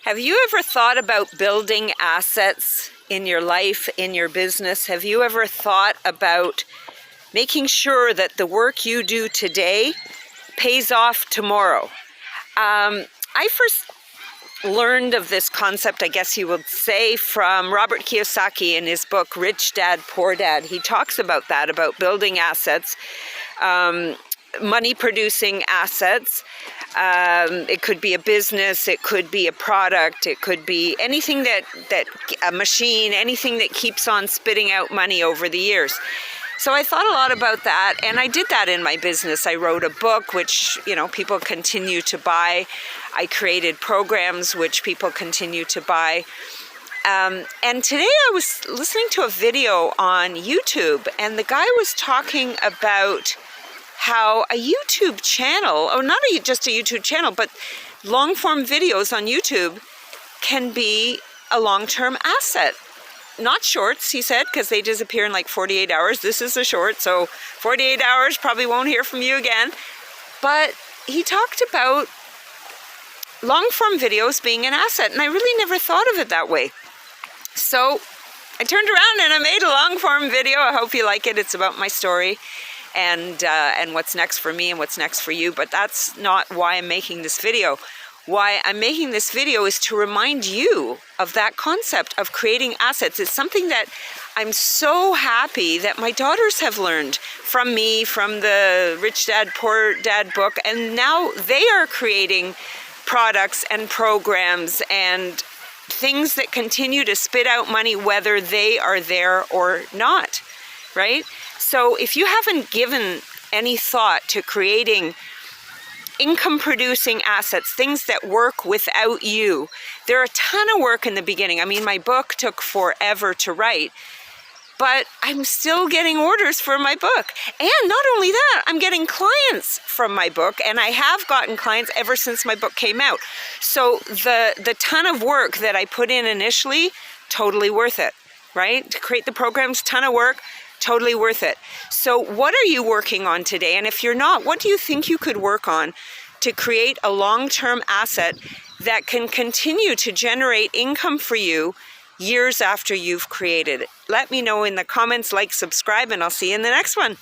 Have you ever thought about building assets in your life, in your business? Have you ever thought about making sure that the work you do today pays off tomorrow? I first learned of this concept, I guess you would say, from Robert Kiyosaki in his book, Rich Dad, Poor Dad. He talks about that, about building assets, money-producing assets. It could be a business, it could be a product, it could be anything that a machine, anything that keeps on spitting out money over the years. So I thought a lot about that, and I did that in my business. I wrote a book, which, people continue to buy. I created programs, which people continue to buy. And today I was listening to a video on YouTube, and the guy was talking about how a YouTube channel, or not just a YouTube channel, but long-form videos on YouTube can be a long-term asset. Not shorts, he said, because they disappear in like 48 hours. This is a short, so 48 hours, probably won't hear from you again. But he talked about long-form videos being an asset, and I really never thought of it that way. So I turned around and I made a long-form video. I hope you like it. It's about my story and what's next for me and what's next for you. But that's not why I'm making this video. Why I'm making this video is to remind you of that concept of creating assets. It's something that I'm so happy that my daughters have learned from me, from the Rich Dad, Poor Dad book, and now they are creating products and programs and things that continue to spit out money whether they are there or not, right? So if you haven't given any thought to creating income-producing assets, things that work without you. There are a ton of work in the beginning. I mean, my book took forever to write, but I'm still getting orders for my book. And not only that, I'm getting clients from my book, and I have gotten clients ever since my book came out. So the ton of work that I put in initially, totally worth it, right? To create the programs, ton of work, totally worth it. So what are you working on today? And if you're not, what do you think you could work on to create a long-term asset that can continue to generate income for you years after you've created it? Let me know in the comments, like, subscribe, and I'll see you in the next one.